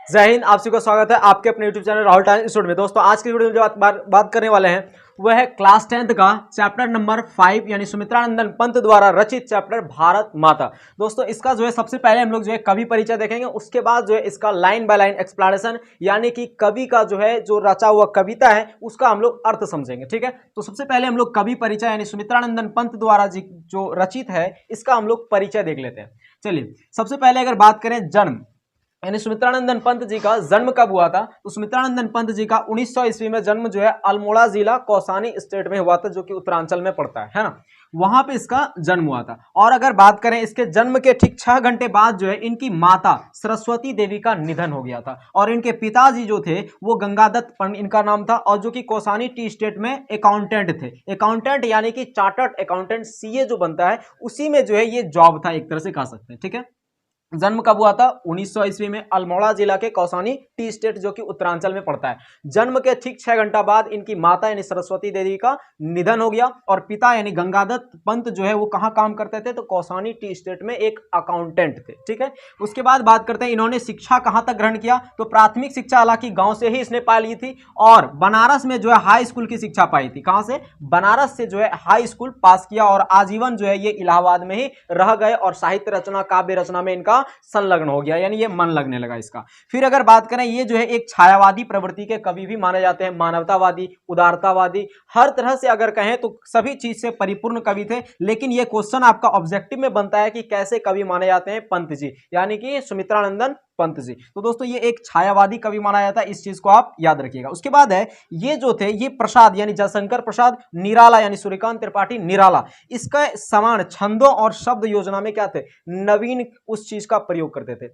जय हिंद। आप सभी का स्वागत है आपके अपने YouTube channel Rahul time institute में। दोस्तों आज की वीडियो में जो बात करने वाले हैं वह है क्लास 10th का चैप्टर नंबर 5 यानी सुमित्रानंदन पंत द्वारा रचित चैप्टर भारत माता। दोस्तों इसका जो है सबसे पहले हम लोग जो है कवि परिचय देखेंगे, उसके बाद जो है इसका लाइन बाय लाइन एक्सप्लेनेशन यानी कि कवि का जो है जो रचा हुआ कविता है उसका हम लोग अर्थ समझेंगे। ठीक है, तो सबसे पहले हम लोग कवि परिचय यानी सुमित्रानंदन पंत द्वारा जो रचित है इसका हम लोग परिचय देख लेते हैं। चलिए, सबसे पहले अगर बात करें जन्म यानी सुमित्रानंदन पंत जी का जन्म कब हुआ था, तो सुमित्रानंदन पंत जी का 1900 ईस्वी में जन्म जो है अल्मोड़ा जिला कौसानी स्टेट में हुआ था, जो कि उत्तरांचल में पड़ता है ना, वहां पे इसका जन्म हुआ था। और अगर बात करें इसके जन्म के ठीक 6 घंटे बाद जो है इनकी माता सरस्वती देवी का निधन हो गया था, और इनके पिताजी जो थे वो गंगादत्त पंडित इनका नाम था, और जो कि कौसानी टी स्टेट में अकाउंटेंट थे। अकाउंटेंट यानी कि चार्टर्ड अकाउंटेंट सीए जो बनता है उसी में जो है ये जॉब था, एक तरह से कह सकते हैं। ठीक है, जन्म कब हुआ था 1900 ईस्वी में अल्मोड़ा जिला के कौसानी टी स्टेट जो कि उत्तरांचल में पड़ता है। जन्म के ठीक 6 घंटा बाद इनकी माता यानी सरस्वती देवी का निधन हो गया, और पिता यानी गंगादत्त पंत जो है वो कहाँ काम करते थे, तो कौसानी टी स्टेट में एक अकाउंटेंट थे। ठीक है, उसके बाद बात करते हैं इन्होंने शिक्षा कहाँ तक ग्रहण किया, तो प्राथमिक शिक्षा हालांकि गांव से ही इसने पा ली थी, और बनारस में जो है हाई स्कूल की शिक्षा पाई थी। कहां से, बनारस से जो है हाई स्कूल पास किया, और आजीवन जो है ये इलाहाबाद में ही रह गए, और साहित्य रचना काव्य रचना में इनका संलग्न हो गया, यानी ये मन लगने लगा इसका। फिर अगर बात करें, ये जो है एक छायावादी प्रवृत्ति के कवि भी माने जाते हैं, मानवतावादी, उदारतावादी, हर तरह से अगर कहें तो सभी चीज से परिपूर्ण कवि थे। लेकिन ये क्वेश्चन आपका ऑब्जेक्टिव में बनता है कि कैसे कवि माने जाते हैं, पंत जी यानी कि सुमित्रानंदन पंत जी। तो दोस्तों ये एक छायावादी कवि माना जाता है, इस चीज को आप याद रखिएगा। उसके बाद है ये जो थे ये प्रसाद यानी जयशंकर प्रसाद निराला यानी सूर्यकांत त्रिपाठी निराला, इसका समान छंदों और शब्द योजना में क्या थे, नवीन उस चीज का प्रयोग करते थे।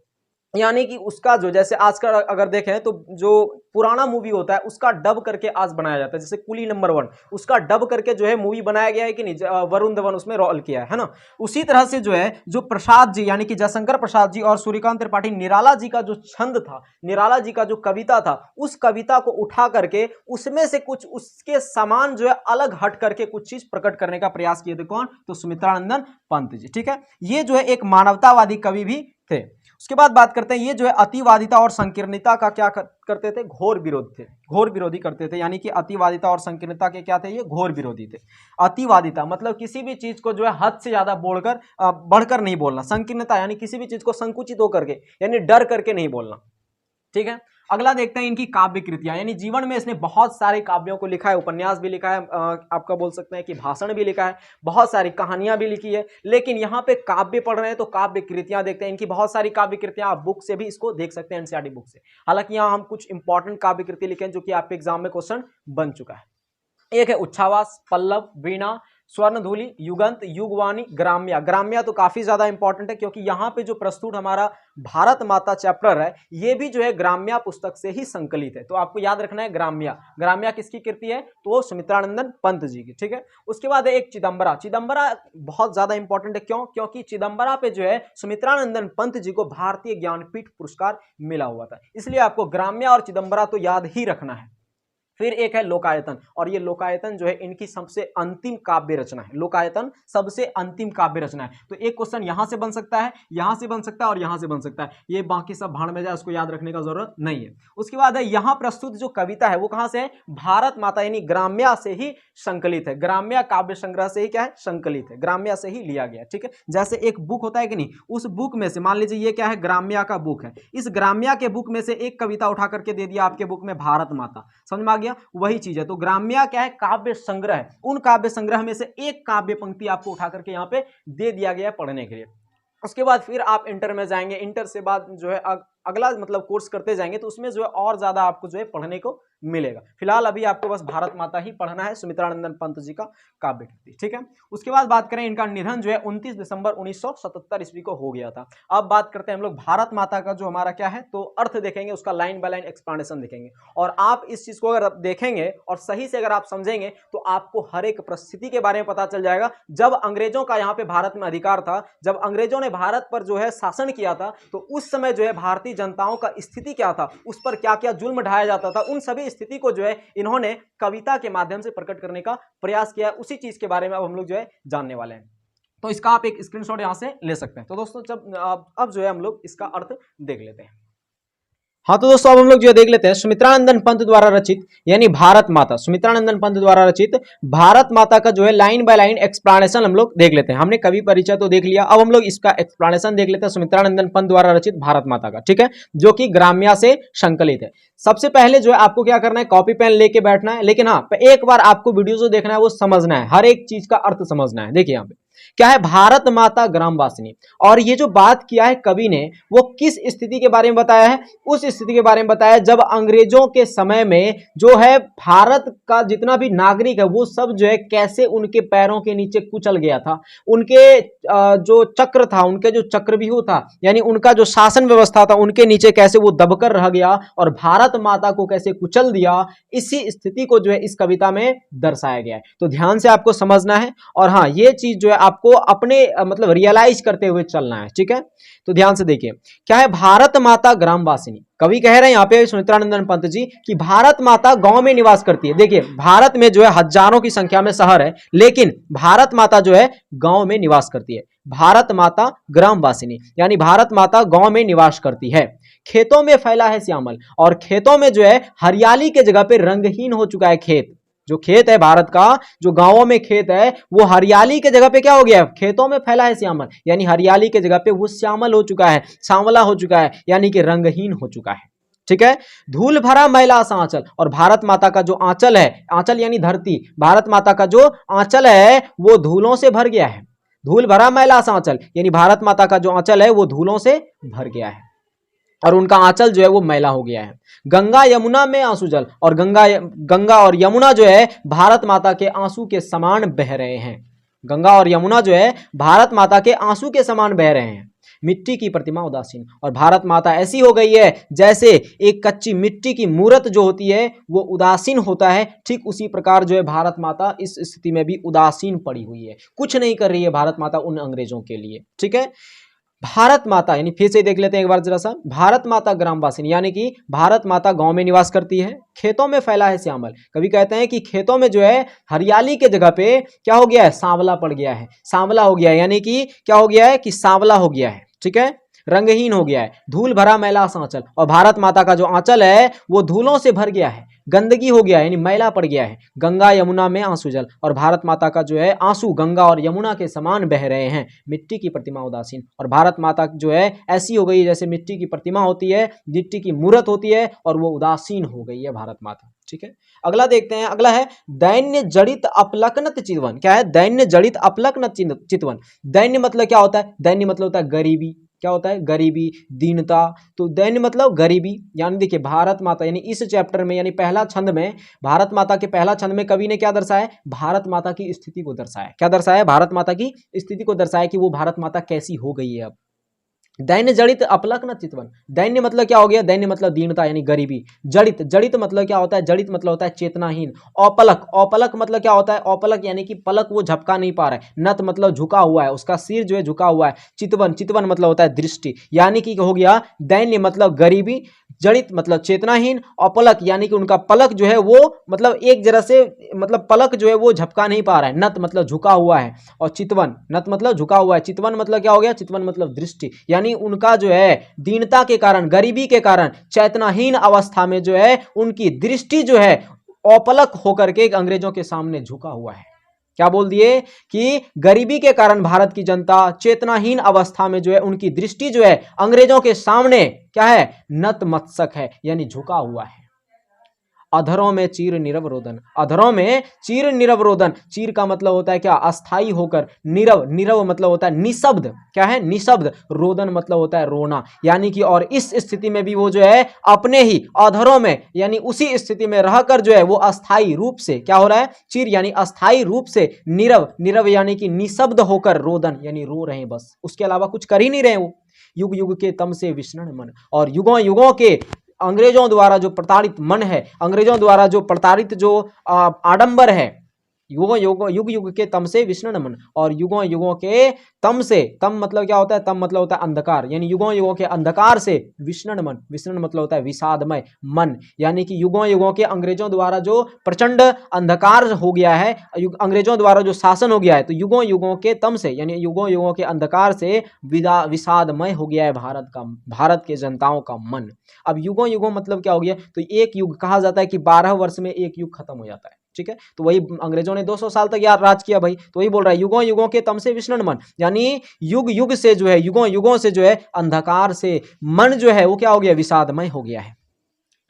यानी कि उसका जो जैसे आज का अगर देखें तो जो पुराना मूवी होता है उसका डब करके आज बनाया जाता है, जैसे कुली नंबर 1 उसका डब करके जो है मूवी बनाया गया है कि नहीं, वरुण धवन उसमें रोल किया है ना। उसी तरह से जो है जो प्रसाद जी यानी कि जयशंकर प्रसाद जी और सूर्यकांत त्रिपाठी निराला जी का जो छंद था, निराला जी का जो कविता था, उस कविता को उठा करके उसमें से कुछ उसके समान जो है अलग हट करके कुछ चीज प्रकट करने का प्रयास किए थे। कौन, तो सुमित्रानंदन पंत जी। ठीक है, ये जो है एक मानवतावादी कवि भी थे। उसके बाद बात करते हैं ये जो है अतिवादिता और संकीर्णता का क्या करते थे, घोर विरोध थे, घोर विरोधी करते थे। यानी कि अतिवादिता और संकीर्णता के क्या थे, ये घोर विरोधी थे। अतिवादिता मतलब किसी भी चीज को जो है हद से ज्यादा बढ़कर नहीं बोलना। संकीर्णता यानी किसी भी चीज को संकुचित होकर के यानी डर करके नहीं बोलना। ठीक है, अगला देखते हैं इनकी काव्य कृतियां, यानी जीवन में इसने बहुत सारे काव्यों को लिखा है, उपन्यास भी लिखा है, आपका बोल सकते हैं कि भाषण भी लिखा है, बहुत सारी कहानियां भी लिखी है। लेकिन यहाँ पे काव्य पढ़ रहे हैं तो काव्य कृतियां देखते हैं, इनकी बहुत सारी काव्य कृतियां आप बुक से भी इसको देख सकते हैं, एनसीईआरटी बुक से। हालांकि यहाँ हम कुछ इंपॉर्टेंट काव्य कृति लिखे हैं जो कि आपके एग्जाम में क्वेश्चन बन चुका है। एक है उच्छावास, पल्लव, वीणा, स्वर्णधूलि, युगंत, युगवाणी, ग्राम्या। ग्राम्या तो काफी ज्यादा इंपॉर्टेंट है क्योंकि यहाँ पे जो प्रस्तुत हमारा भारत माता चैप्टर है ये भी जो है ग्राम्या पुस्तक से ही संकलित है। तो आपको याद रखना है ग्राम्या। ग्राम्या किसकी कृति है, तो सुमित्रानंदन पंत जी की। ठीक है, उसके बाद है एक चिदंबरा। चिदंबरा बहुत ज्यादा इंपॉर्टेंट है, क्यों, क्योंकि चिदंबरा पे जो है सुमित्रानंदन पंत जी को भारतीय ज्ञानपीठ पुरस्कार मिला हुआ था, इसलिए आपको ग्राम्या और चिदंबरा तो याद ही रखना है। फिर एक है लोकायतन, और ये लोकायतन जो है इनकी सबसे अंतिम काव्य रचना है। लोकायतन सबसे अंतिम काव्य रचना है। तो एक क्वेश्चन यहां से बन सकता है, यहां से बन सकता है, और यहां से बन सकता है। ये बाकी सब भाड़ में जाए, उसको याद रखने का जरूरत नहीं है। उसके बाद है यहां प्रस्तुत जो कविता है वो कहां से है, भारत माता यानी ग्राम्या से ही संकलित है। ग्राम्या काव्य संग्रह से ही क्या है, संकलित है, ग्राम्या से ही लिया गया। ठीक है, जैसे एक बुक होता है कि नहीं, उस बुक में से मान लीजिए ये क्या है, ग्राम्या का बुक है, इस ग्राम्या के बुक में से एक कविता उठा करके दे दिया आपके बुक में भारत माता, समझ में आ गया, वही चीज है। तो ग्राम्या क्या है, काव्य संग्रह है, उन काव्य संग्रह में से एक काव्य पंक्ति आपको उठा करके यहाँ पे दे दिया गया पढ़ने के लिए। उसके बाद फिर आप इंटर में जाएंगे, इंटर से बाद जो है अगला मतलब कोर्स करते जाएंगे तो उसमें जो है और ज्यादा आपको जो है पढ़ने को मिलेगा। फिलहाल अभी आपको बस भारत माता ही पढ़ना है, सुमित्रानंदन पंत जी का काव्य कृति। ठीक है, उसके बाद बात करें इनका निधन जो है 29 दिसंबर 1977 ईस्वी को हो गया था। अब बात करते हैं हम लोग भारत माता का जो हमारा क्या है, तो अर्थ देखेंगे, उसका लाइन बाय लाइन एक्सप्लेनेशन देखेंगे। और आप इस चीज को अगर आप देखेंगे और सही से अगर आप समझेंगे तो आपको हर एक परिस्थिति के बारे में पता चल जाएगा। जब अंग्रेजों का यहाँ पे भारत में अधिकार था, जब अंग्रेजों ने भारत पर जो है शासन किया था, तो उस समय जो है भारतीय जनताओं का स्थिति क्या था, उस पर क्या क्या जुल्म ढाया जाता था, उन सभी स्थिति को जो है इन्होंने कविता के माध्यम से प्रकट करने का प्रयास किया। उसी चीज के बारे में अब हम लोग जो है जानने वाले हैं। तो इसका आप एक स्क्रीनशॉट यहां से ले सकते हैं। तो दोस्तों जब अब जो है हम लोग इसका अर्थ देख लेते हैं। हाँ तो दोस्तों अब हम लोग जो देख लेते हैं सुमित्रानंदन पंत द्वारा रचित यानी भारत माता, सुमित्रानंदन पंत द्वारा रचित भारत माता का जो है लाइन बाय लाइन एक्सप्लेनेशन हम लोग देख लेते हैं। हमने कवि परिचय तो देख लिया, अब हम लोग इसका एक्सप्लेनेशन देख लेते हैं सुमित्रानंदन पंत द्वारा रचित भारत माता का, ठीक है, जो कि ग्राम्या से संकलित है। सबसे पहले जो है आपको क्या करना है, कॉपी पेन लेके बैठना है, लेकिन हाँ एक बार आपको वीडियो जो देखना है वो समझना है, हर एक चीज का अर्थ समझना है। देखिए यहाँ पे क्या है, भारत माता ग्रामवासिनी, और ये जो बात किया है कवि ने वो किस स्थिति के बारे में बताया है, उस स्थिति के बारे में बताया जब अंग्रेजों के समय में जो है भारत का जितना भी नागरिक है वो सब जो है कैसे उनके पैरों के नीचे कुचल गया था, उनके जो चक्र था, उनके जो चक्रव्यूह था, यानी उनका जो शासन व्यवस्था था उनके नीचे कैसे वो दबकर रह गया और भारत माता को कैसे कुचल दिया, इसी स्थिति को जो है इस कविता में दर्शाया गया है। तो ध्यान से आपको समझना है, और हाँ ये चीज जो है आपको अपने मतलब रियलाइज करते हुए चलना है, ठीक है। तो ध्यान से देखिए क्या है, भारत माता ग्रामवासिनी, कवि कह रहे हैं यहाँ पे सुमित्रानंदन पंत जी कि भारत माता गांव में निवास करती है। देखिए भारत में जो है हजारों की संख्या में शहर है, लेकिन भारत माता जो है गांव में निवास करती है। भारत माता ग्रामवासिनी यानी भारत माता गांव में निवास करती है। खेतों में फैला है श्यामल, और खेतों में जो है हरियाली के जगह पे रंगहीन हो चुका है खेत। जो खेत है भारत का, जो गांवों में खेत है वो हरियाली के जगह पे क्या हो गया है, खेतों में फैला है श्यामल, यानी हरियाली के जगह पे वो श्यामल हो चुका है, सांवला हो चुका है, यानी कि रंगहीन हो चुका है, ठीक है। धूल भरा मैला सा आंचल, और भारत माता का जो आंचल है, आंचल यानी धरती, भारत माता का जो आंचल है वो धूलों से भर गया है। धूल भरा मैला सा आंचल यानी भारत माता का जो आंचल है वो धूलों से भर गया है, और उनका आंचल जो है वो मैला हो गया है। गंगा यमुना में आंसू जल, और गंगा और यमुना जो है भारत माता के आंसू के समान बह रहे हैं। गंगा और यमुना जो है भारत माता के आंसू के समान बह रहे हैं। मिट्टी की प्रतिमा उदासीन, और भारत माता ऐसी हो गई है जैसे एक कच्ची मिट्टी की मूर्त जो होती है वो उदासीन होता है, ठीक उसी प्रकार जो है भारत माता इस स्थिति में भी उदासीन पड़ी हुई है, कुछ नहीं कर रही है भारत माता उन अंग्रेजों के लिए, ठीक है। भारत माता यानी फिर से देख लेते हैं एक बार जरा सा, भारत माता ग्रामवासिनी यानी कि भारत माता गांव में निवास करती है। खेतों में फैला है श्यामल, कभी कहते हैं कि खेतों में जो है हरियाली के जगह पे क्या हो गया है, सांवला पड़ गया है, सांवला हो गया है, यानी कि क्या हो गया है कि सांवला हो गया है, ठीक है, रंगहीन हो गया है। धूल भरा मैला सा आंचल, और भारत माता का जो आंचल है वो धूलों से भर गया है, गंदगी हो गया है, यानी मैला पड़ गया है। गंगा यमुना में आंसू जल, और भारत माता का जो है आंसू गंगा और यमुना के समान बह रहे हैं। मिट्टी की प्रतिमा उदासीन, और भारत माता जो है ऐसी हो गई जैसे मिट्टी की प्रतिमा होती है, मिट्टी की मूर्त होती है, और वो उदासीन हो गई है भारत माता, ठीक है। अगला देखते हैं, अगला है दैन्य जड़ित अपलकनत चितवन। क्या है, दैन्य जड़ित अपलकनत चितवन। दैन्य मतलब क्या होता है, दैन्य मतलब होता है गरीबी, क्या होता है, गरीबी, दीनता। तो दैन्य मतलब गरीबी, यानी देखिए भारत माता यानी इस चैप्टर में यानी पहला छंद में भारत माता के पहला छंद में कवि ने क्या दर्शाया, भारत माता की स्थिति को दर्शाया। क्या दर्शाया, भारत माता की स्थिति को दर्शाया कि वो भारत माता कैसी हो गई है अब। दैन्य जड़ित अपलक न चितवन, दैन्य मतलब क्या हो गया, दैन्य मतलब दीनता यानी गरीबी। जड़ित, जड़ित मतलब क्या होता है, जड़ित मतलब होता है चेतनाहीन। औपलक, औपलक मतलब क्या होता है, औपलक यानी कि पलक वो झपका नहीं पा रहा है। नत मतलब झुका हुआ है, उसका सिर जो है झुका हुआ है। चितवन, चितवन मतलब होता है दृष्टि, यानी कि हो गया दैन्य मतलब गरीबी, जड़ित मतलब चेतनाहीन, अपलक यानी कि उनका पलक जो है वो मतलब एक जरा से मतलब पलक जो है वो झपका नहीं पा रहा है। नत मतलब झुका हुआ है, और चितवन, नत मतलब झुका हुआ है, चितवन मतलब क्या हो गया, चितवन मतलब दृष्टि, यानी उनका जो है दीनता के कारण, गरीबी के कारण, चेतनाहीन अवस्था में जो है उनकी दृष्टि जो है अपलक होकर के अंग्रेजों के सामने झुका हुआ है। क्या बोल दिए कि गरीबी के कारण भारत की जनता चेतनाहीन अवस्था में जो है उनकी दृष्टि जो है अंग्रेजों के सामने क्या है, नतमस्तक है, यानी झुका हुआ है। अधरों में चीर नीरव रोदन, अधरों में चीर नीरव रोदन, चीर का मतलब होता है क्या, अस्थाई होकर, नीरव, नीरव मतलब होता है निशब्द, क्या है, निशब्द, रोदन मतलब होता है रोना, यानी कि और इस स्थिति में भी वो जो है अपने ही अधरों में यानी उसी स्थिति में रहकर जो है वो अस्थाई रूप से क्या हो रहा है, चीर यानी अस्थाई रूप से, नीरव, नीरव यानी कि निशब्द होकर, रोदन यानी रो रहे हैं बस, उसके अलावा कुछ कर ही नहीं रहे वो। युग युग के तम से विष्णु मन, और युगों युगों के अंग्रेजों द्वारा जो प्रताड़ित मन है, अंग्रेजों द्वारा जो प्रताड़ित जो आडंबर है, युगों युगों युग युग के तम से विष्णु मन, और युगों युगों के तम से, तम मतलब क्या होता है, तम मतलब होता है अंधकार, यानी युगों युगों के अंधकार से विष्णु मन, विष्णु मतलब होता है विषादमय मन, यानी कि युगों युगों के अंग्रेजों द्वारा जो प्रचंड अंधकार हो गया है, अंग्रेजों द्वारा जो शासन हो गया है, तो युगों युगों के तम से यानी युगों युगों के अंधकार से विषादमय हो गया है भारत के जनताओं का मन। अब युगों युगों मतलब क्या हो गया, तो एक युग कहा जाता है कि 12 वर्ष में एक युग खत्म हो जाता है, ठीक है। तो वही अंग्रेजों ने 200 साल तक यार राज किया भाई, तो वही बोल रहा है युगों युगों के तम से विष्णु मन, यानी युग युग से जो है, युगों युगों से जो है अंधकार से मन जो है वो क्या हो गया, विषादमय हो गया है,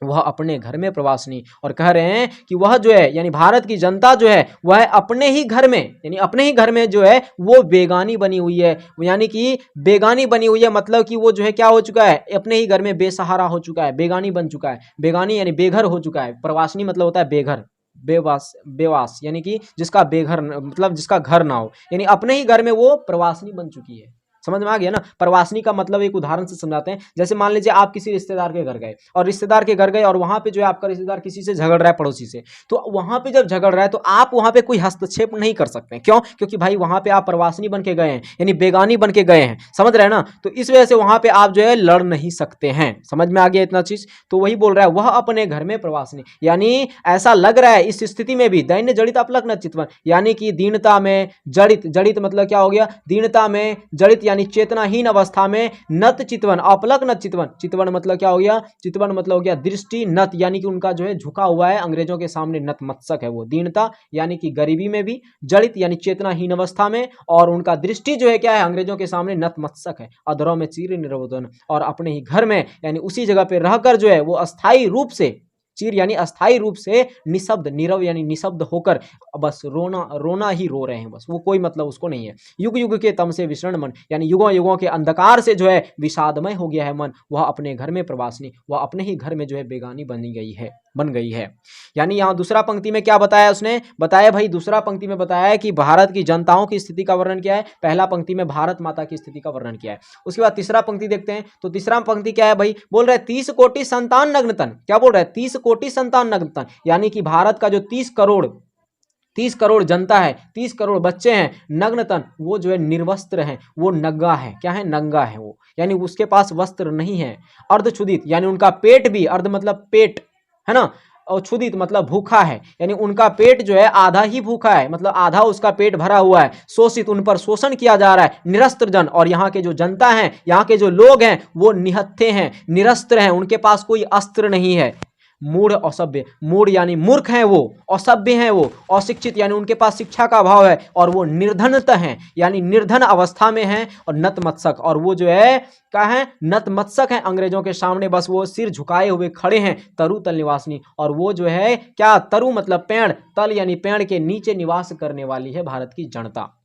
वह अपने घर में प्रवासनी। और कह रहे हैं कि वह जो है यानी भारत की जनता जो है वह अपने ही घर में, यानी अपने ही घर में जो है वो बेगानी बनी हुई है, यानी कि बेगानी बनी हुई है मतलब कि वो जो है क्या हो चुका है, अपने ही घर में बेसहारा हो चुका है, बेगानी बन चुका है, बेगानी यानी बेघर हो चुका है, प्रवासनी मतलब होता है बेघर, बेवास, बेवास यानी कि जिसका बेघर मतलब जिसका घर ना हो, यानी अपने ही घर में वो प्रवासनी बन चुकी है। समझ में आ गया ना। प्रवासनी का मतलब एक उदाहरण से समझाते हैं, जैसे मान लीजिए आप किसी रिश्तेदार के घर गए, और रिश्तेदार के घर गए और वहां पे जो है आपका रिश्तेदार किसी से झगड़ रहा है, पड़ोसी से, तो वहां पे जब झगड़ रहा है तो आप वहां पे कोई हस्तक्षेप नहीं कर सकते, क्यों, क्योंकि भाई वहां पे आप प्रवासनी बन के गए हैं, यानी बेगानी बन के गए हैं, समझ रहे हैं ना। तो इस वजह से वहां पे आप जो है लड़ नहीं सकते हैं। समझ में आ गया इतना चीज। तो वही बोल रहा है वह अपने घर में प्रवासनी, यानी ऐसा लग रहा है इस स्थिति में भी दैन्य जड़ित अपलक न चितवन, यानी कि दीनता में जड़ित, जड़ित मतलब क्या हो गया, दीनता में जड़ित यानी चेतनाहीन अवस्था में नत चितवन, अपलक नत चितवन, चितवन मतलब क्या हो गया, चितवन मतलब हो गया दृष्टि, नत यानी कि उनका जो है झुका हुआ है अंग्रेजों के सामने, नतमस्तक है वो, दीनता यानी कि गरीबी में भी, जड़ित यानी चेतनाहीन अवस्था में, और उनका दृष्टि जो है क्या है, अंग्रेजों के सामने नतमस्तक है, अधरों में चीर निरोधन, और अपने ही घर में यानी उसी जगह पे रहकर जो है वो अस्थाई रूप से, चीर यानी अस्थाई रूप से, निशब्द, नीरव यानी निशब्द होकर बस रोना रोना ही रो रहे हैं, बस वो कोई मतलब उसको नहीं है। युग युग के तम से विषण मन, यानी युगों युगों के अंधकार से जो है विषादमय हो गया है मन, वह अपने घर में प्रवासनी, वह अपने ही घर में जो है बेगानी बन गई है। यानी यहाँ दूसरा पंक्ति में क्या बताया उसने, बताया भाई दूसरा पंक्ति में बताया है कि भारत की जनताओं की स्थिति का वर्णन किया है, पहला पंक्ति में भारत माता की स्थिति का वर्णन किया है। उसके बाद तीसरा पंक्ति देखते हैं, तो तीसरा पंक्ति क्या है भाई, बोल रहे 30 कोटि संतान नग्नतन, क्या बोल रहा है, 30 कोटि संतान नग्नतन, यानी कि भारत का जो 30 करोड़ जनता है, 30 करोड़ बच्चे हैं, नग्नतन वो जो है निर्वस्त्र हैं, वो नंगा है, क्या है, नंगा है वो, यानी उसके पास वस्त्र नहीं है। अर्धक्षुधित यानी उनका पेट भी, अर्ध मतलब पेट है ना, और क्षुधित मतलब भूखा है, यानी उनका पेट जो है आधा ही भूखा है, मतलब आधा उसका पेट भरा हुआ है। शोषित, उन पर शोषण किया जा रहा है। निरस्त्र जन, और यहाँ के जो जनता है, यहाँ के जो लोग हैं वो निहत्थे हैं, निरस्त्र हैं, उनके पास कोई अस्त्र नहीं है। मूढ़ असभ्य, मूढ़ यानी मूर्ख हैं वो, असभ्य हैं वो, अशिक्षित यानी उनके पास शिक्षा का अभाव है, और वो निर्धनत हैं यानी निर्धन अवस्था में हैं, और नतमस्तक, और वो जो है क्या है, नतमस्तक हैं अंग्रेजों के सामने, बस वो सिर झुकाए हुए खड़े हैं। तरु तल निवासनी, और वो जो है क्या, तरु मतलब पेड़, तल यानी पेड़ के नीचे निवास करने वाली है भारत की जनता।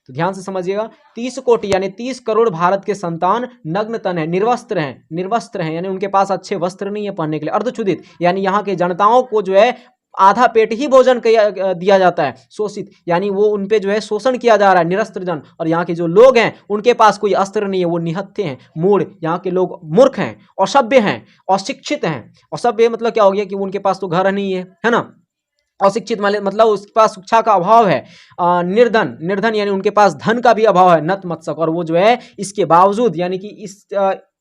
तो ध्यान से समझिएगा, 30 कोटि यानी 30 करोड़ भारत के संतान नग्न तन है, निर्वस्त्र हैं यानी उनके पास अच्छे वस्त्र नहीं है पहनने के लिए। अर्धक्षुधित यानी यहाँ के जनताओं को जो है आधा पेट ही भोजन दिया जाता है। शोषित यानी वो उनपे जो है शोषण किया जा रहा है, निरस्त्र जन, और यहाँ के जो लोग हैं उनके पास कोई अस्त्र नहीं है, वो निहत्थे हैं। मूढ़, यहाँ के लोग मूर्ख हैं, असभ्य हैं, अशिक्षित हैं। असभ्य मतलब क्या हो गया कि उनके पास तो घर नहीं है ना। अशिक्षित मतलब उसके पास शिक्षा का अभाव है। निर्धन यानी उनके पास धन का भी अभाव है। नतमस्तक, और वो जो है इसके बावजूद यानी कि इस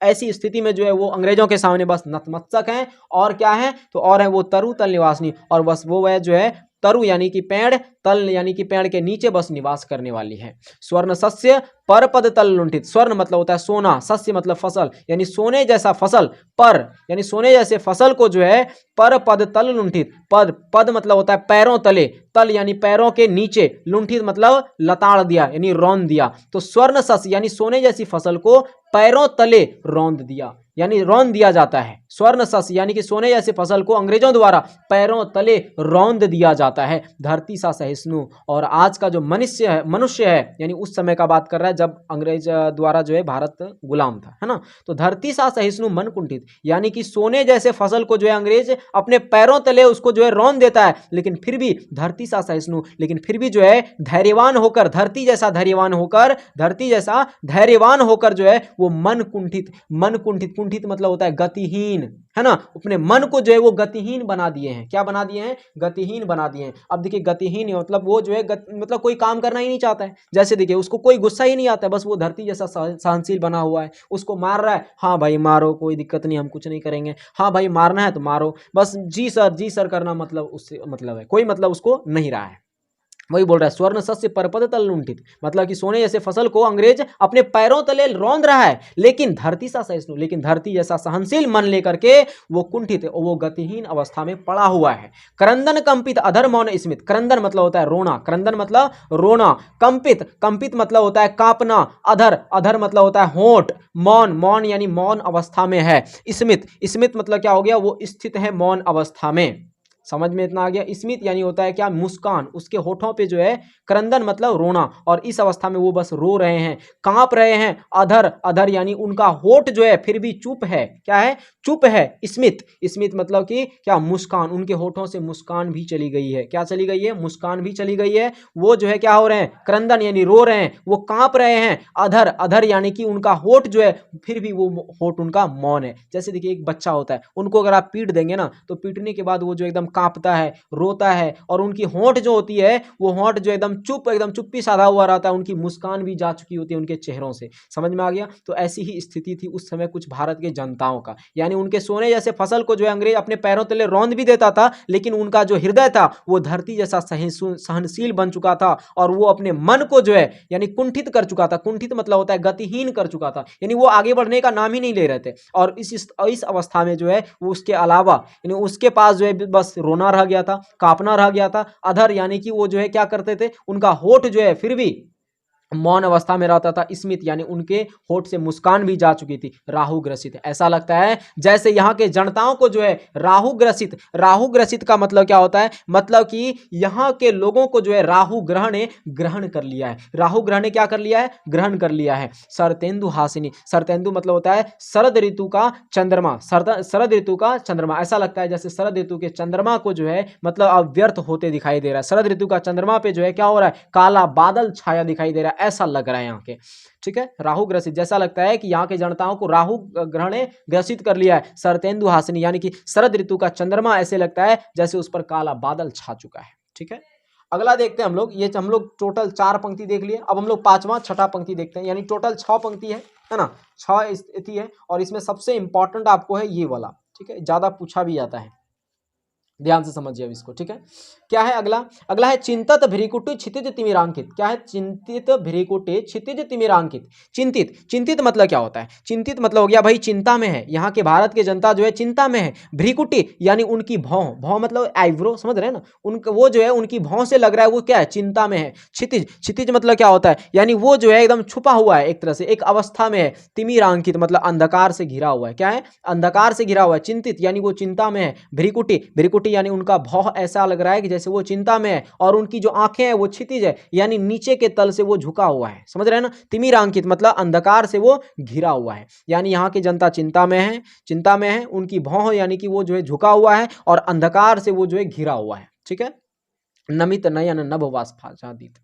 ऐसी स्थिति में जो है वो अंग्रेजों के सामने बस नतमस्तक हैं। और क्या है, तो और है वो तरु तल निवासनी, और बस वो वह जो है तरु यानी कि पेड़, तल यानी कि पेड़ के नीचे बस निवास करने वाली है। स्वर्ण सस्य पर पद तल लुंठित, स्वर्ण मतलब होता है सोना, सस्य मतलब फसल, यानी सोने जैसा फसल, पर यानी सोने जैसे फसल को जो है पर पद तल लुंठित, पद मतलब होता है पैरों तले, तल यानी पैरों के नीचे, लुंठित मतलब लताड़ दिया यानी रौंद दिया। तो स्वर्ण सस्य यानी सोने जैसी फसल को पैरों तले रौंद दिया, यानी रौंद दिया जाता है। स्वर्ण सस्य यानी कि सोने जैसे फसल को अंग्रेजों द्वारा पैरों तले रौंद दिया जाता है। धरती सा सहिष्णु, और आज का जो मनुष्य है यानी उस समय का बात कर रहा है जब अंग्रेज द्वारा जो है भारत गुलाम था, है ना। तो धरती सा सहिष्णु मन कुंठित, यानी कि सोने जैसे फसल को जो है अंग्रेज अपने पैरों तले उसको जो है रौंद देता है, लेकिन फिर भी धरती सा सहिष्णु, लेकिन फिर भी जो है धैर्यवान होकर, धरती जैसा धैर्यवान होकर जो है वो मन कुंठित, कुंठित मतलब होता है गतिहीन, है ना। अपने मन को जो है वो गतिहीन बना दिए हैं। क्या बना दिए हैं, गतिहीन बना दिए हैं। अब देखिए गतिहीन मतलब वो जो है मतलब कोई काम करना ही नहीं चाहता है। जैसे देखिए उसको कोई गुस्सा ही नहीं आता है, बस वो धरती जैसा सहनशील बना हुआ है। उसको मार रहा है, हाँ भाई मारो, कोई दिक्कत नहीं, हम कुछ नहीं करेंगे, हाँ भाई मारना है तो मारो, बस जी सर करना मतलब उससे मतलब है, कोई मतलब उसको नहीं रहा है। वही बोल रहा है स्वर्ण सस्य परपद तल लुंठित, मतलब कि सोने जैसे फसल को अंग्रेज अपने पैरों तले रौंद रहा है, लेकिन धरती सा सहिष्णु, लेकिन धरती जैसा सहनशील मन लेकर के वो कुंठित, वो गतिहीन अवस्था में पड़ा हुआ है। क्रंदन कंपित अधर मौन स्मित, क्रंदन मतलब होता है रोना, क्रंदन मतलब रोना, कंपित, कंपित मतलब होता है कांपना, अधर, अधर मतलब होता है होंठ, मौन, मौन यानी मौन अवस्था में है, स्मित, स्मित मतलब क्या हो गया, वो स्थित है मौन अवस्था में। समझ में इतना आ गया। स्मित यानी होता है क्या, मुस्कान, उसके होठों पे जो है, क्रंदन मतलब रोना, और इस अवस्था में वो बस रो रहे हैं, कांप रहे हैं। अधर, अधर यानी उनका होठ जो है फिर भी चुप है, क्या है, चुप है। स्मित, स्मित मतलब कि क्या, मुस्कान, उनके होठों से मुस्कान भी चली गई है, क्या चली गई है, मुस्कान भी चली गई है। वो जो है क्या हो रहे हैं, क्रंदन यानी रो रहे हैं, वो कांप रहे हैं। अधर, अधर यानी कि उनका होठ जो है फिर भी वो होठ उनका मौन है। जैसे देखिए एक बच्चा होता है, उनको अगर आप पीट देंगे ना, तो पीटने के बाद वो जो एकदम कांपता है, रोता है, और उनकी होंठ जो होती है वो होंठ जो एकदम चुप, एकदम चुप्पी साधा हुआ रहता है, उनकी मुस्कान भी जा चुकी होती है उनके चेहरों से। समझ में आ गया। तो ऐसी ही स्थिति थी उस समय कुछ भारत के जनताओं का, यानी उनके सोने जैसे फसल को जो है अंग्रेज अपने पैरों तले रौंद भी देता था, लेकिन उनका जो हृदय था वो धरती जैसा सहनशील बन चुका था, और वो अपने मन को जो है यानी कुंठित कर चुका था। कुंठित मतलब होता है गतिहीन कर चुका था, यानी वो आगे बढ़ने का नाम ही नहीं ले रहे थे। और इस अवस्था में जो है वो उसके अलावा यानी उसके पास जो है बस रोना रह गया था, कांपना रह गया था। अधर यानी कि वो जो है क्या करते थे, उनका होठ जो है फिर भी मौन अवस्था में रहता था। स्मित यानी उनके होठ से मुस्कान भी जा चुकी थी। राहु ग्रसित, ऐसा लगता है जैसे यहाँ के जनताओं को जो है राहु ग्रसित, राहु ग्रसित का मतलब क्या होता है, मतलब कि यहाँ के लोगों को जो है राहु ग्रह ने ग्रहण कर लिया है। राहु ग्रह ने क्या कर लिया है, ग्रहण कर लिया है। शरतेंदु हासिनी, शरतेंदु मतलब होता है शरद ऋतु का चंद्रमा, शरद ऋतु का चंद्रमा, ऐसा लगता है जैसे शरद ऋतु के चंद्रमा को जो है मतलब अब व्यर्थ होते दिखाई दे रहा है। शरद ऋतु का चंद्रमा पे जो है क्या हो रहा है, काला बादल छाया दिखाई दे रहा है, ऐसा लग रहा है यहाँ के। ठीक है, राहु ग्रसित, जैसा लगता है कि यहाँ के जनताओं को राहु ग्रह ने ग्रसित कर लिया है। शरतेंदु हासिनी यानी कि शरद ऋतु का चंद्रमा ऐसे लगता है जैसे उस पर काला बादल छा चुका है। ठीक है, अगला देखते हैं हम लोग। ये हम लोग टोटल 4 पंक्ति देख लिए, अब हम लोग 5वां 6ठा पंक्ति देखते हैं, यानी टोटल 6 पंक्ति है ना, 6 स्थिति है, और इसमें सबसे इंपॉर्टेंट आपको है ये वाला। ठीक है, ज्यादा पूछा भी जाता है, ध्यान से समझिए अब इसको। ठीक है, क्या है अगला, अगला है चिंतित भ्रिकुटि क्षितिज तिमिरांकित। क्या है, चिंतित भ्रिकुटि क्षितिज तिमिरांकित। चिंतित, चिंतित मतलब क्या होता है, चिंतित मतलब हो गया भाई चिंता में है, यहाँ के भारत के जनता जो है चिंता में है। भ्रिकुटि यानी उनकी भौं, भौं मतलब आईब्रो, समझ रहे हैं ना, उनका वो जो है उनकी भौं से लग रहा है वो क्या है, चिंता में है। क्षितिज, क्षितिज मतलब क्या होता है, यानी वो जो है एकदम छुपा हुआ है, एक तरह से एक अवस्था में है। तिमिरांकित मतलब अंधकार से घिरा हुआ है, क्या है, अंधकार से घिरा हुआ है। चिंतित यानी वो चिंता में है। भ्रिकुटि, भ्रिकुटि यानी उनका भौं ऐसा लग रहा है कि जैसे वो चिंता में है, और उनकी जो आंखें हैं वो क्षितिज है, यानी नीचे के तल से वो झुका हुआ है। समझ रहे हैं ना, तिमिरांकित मतलब अंधकार से वो घिरा हुआ है, यानी यहाँ की जनता चिंता में है, चिंता में है। उनकी भौं यानी कि वो जो है झुका हुआ है, और अंधकार से वो जो है घिरा हुआ है। ठीक है, नमित नयन नभ वाष्पाच्छादित।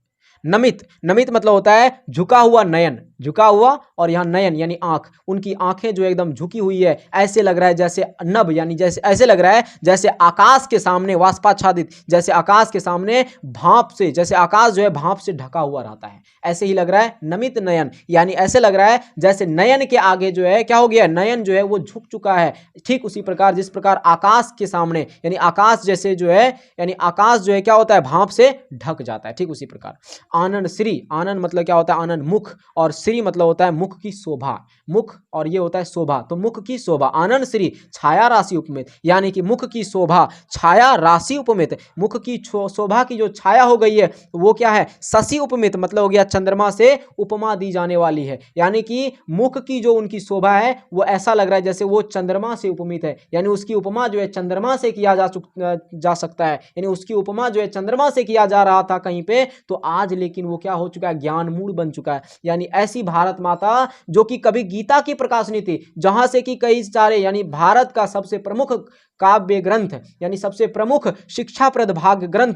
नमित, नमित मतलब होता है झुका हुआ नयन, झुका हुआ, और यहाँ नयन यानी आंख, उनकी आंखें जो एकदम झुकी हुई है, ऐसे लग रहा है जैसे नभ यानी जैसे ऐसे लग रहा है जैसे आकाश के सामने वाष्पाच्छादित, जैसे आकाश के सामने भाप से, जैसे आकाश जो है भाप से ढका हुआ रहता है, ऐसे ही लग रहा है। नमित नयन यानी ऐसे लग रहा है जैसे नयन के आगे जो है क्या हो गया, नयन जो है वो झुक चुका है। ठीक उसी प्रकार जिस प्रकार आकाश के सामने यानी आकाश जैसे जो है, यानी आकाश जो है क्या होता है, भाप से ढक जाता है, ठीक उसी प्रकार। आनंद श्री, आनंद मतलब क्या होता है, आनंद मुख, और श्री मतलब होता है मुख की शोभा, मुख और ये होता है शोभा, तो मुख की शोभा। आनंद श्री छाया राशि उपमित, यानी कि मुख की शोभा छाया राशि उपमित, मुख की शोभा की जो छाया हो गई है वो क्या है, शशि उपमित मतलब हो गया चंद्रमा से उपमा दी जाने वाली है, यानी कि मुख की जो उनकी शोभा है वो ऐसा लग रहा है जैसे वो चंद्रमा से उपमित है, यानी उसकी उपमा जो है चंद्रमा से किया जा सकता है, यानी उसकी उपमा जो है चंद्रमा से किया जा रहा था कहीं पे, तो आज लेकिन वो क्या हो चुका है, ज्ञान मूढ़ बन चुका है। यानी ऐसी भारत माता जो कि कभी गीता की प्रकाशनी थी, जहां से कि कई सारे यानी भारत का सबसे प्रमुख काव्य ग्रंथ यानी सबसे प्रमुख शिक्षाप्रद भाग ग्रंथ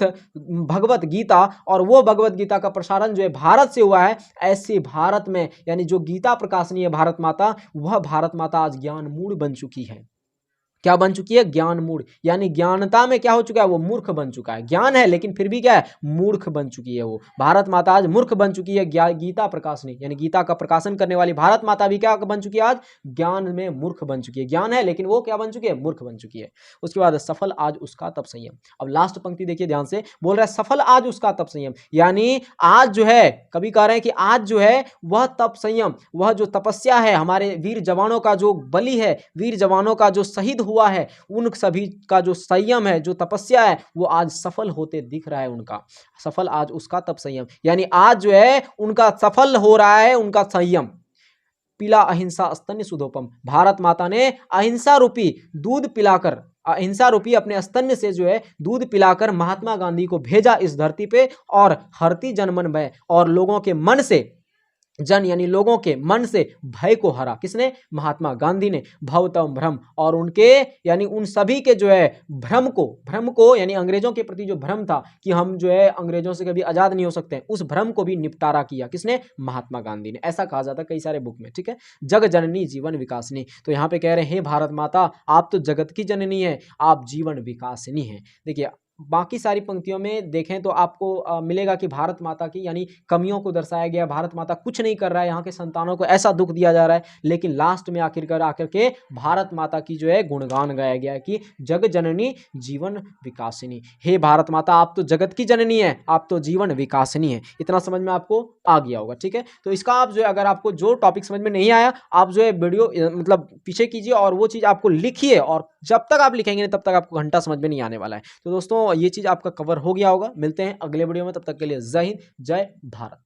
भगवत गीता, और वो भगवत गीता का प्रसारण जो है भारत से हुआ है, ऐसे भारत में यानी जो गीता प्रकाशनी है भारत माता, वह भारत माता आज ज्ञान मूढ़ बन चुकी है। क्या बन चुकी है, ज्ञान मूढ़, यानी ज्ञानता में क्या हो चुका है, वो मूर्ख बन चुका है। ज्ञान है लेकिन फिर भी क्या है, मूर्ख बन चुकी है वो। भारत माता आज मूर्ख बन चुकी है। गीता प्रकाशनी यानी गीता का प्रकाशन करने वाली भारत माता भी क्या बन चुकी है, आज ज्ञान में मूर्ख बन चुकी है। ज्ञान है लेकिन वो क्या बन चुकी है, मूर्ख बन चुकी है। उसके बाद सफल आज उसका तप संयम। अब लास्ट पंक्ति देखिए ध्यान से, बोल रहा है सफल आज उसका तप संयम, यानी आज जो है, कवि कह रहे हैं कि आज जो है वह तप संयम, वह जो तपस्या है, हमारे वीर जवानों का जो बलि है, वीर जवानों का जो शहीद हुआ है, उन सभी का जो संयम है, जो तपस्या है, वो आज सफल होते दिख रहा है उनका। सफल आज उसका तप संयम, यानी आज जो है उनका सफल हो रहा है उनका संयम। पिला अहिंसा स्तन्य सुधोपम, भारत माता ने अहिंसा रूपी दूध पिलाकर, अहिंसा रूपी अपने स्तन्य से जो है दूध पिलाकर महात्मा गांधी को भेजा इस धरती पे, और हरती जनमन भय, और लोगों के मन से, जन यानी लोगों के मन से भय को हरा। किसने, महात्मा गांधी ने। भवतम भ्रम, और उनके यानी उन सभी के जो है भ्रम को यानी अंग्रेजों के प्रति जो भ्रम था कि हम जो है अंग्रेजों से कभी आजाद नहीं हो सकते, उस भ्रम को भी निपटारा किया। किसने, महात्मा गांधी ने। ऐसा कहा जाता है कई सारे बुक में, ठीक है। जग जननी जीवन विकासिनी, तो यहाँ पे कह रहे हैं हे भारत माता, आप तो जगत की जननी है, आप जीवन विकासिनी है। देखिए बाकी सारी पंक्तियों में देखें तो आपको मिलेगा कि भारत माता की यानी कमियों को दर्शाया गया, भारत माता कुछ नहीं कर रहा है, यहाँ के संतानों को ऐसा दुख दिया जा रहा है, लेकिन लास्ट में आखिरकार आकर के भारत माता की जो है गुणगान गाया गया है कि जग जननी जीवन विकासिनी। हे भारत माता, आप तो जगत की जननी है, आप तो जीवन विकासिनी है। इतना समझ में आपको आ गया होगा, ठीक है। तो इसका आप जो है, अगर आपको जो टॉपिक समझ में नहीं आया, आप जो है वीडियो मतलब पीछे कीजिए और वो चीज़ आपको लिखिए, और जब तक आप लिखेंगे तब तक आपको घंटा समझ में नहीं आने वाला है। तो दोस्तों ये चीज़ आपका कवर हो गया होगा। मिलते हैं अगले वीडियो में, तब तक के लिए जय हिंद, जय भारत।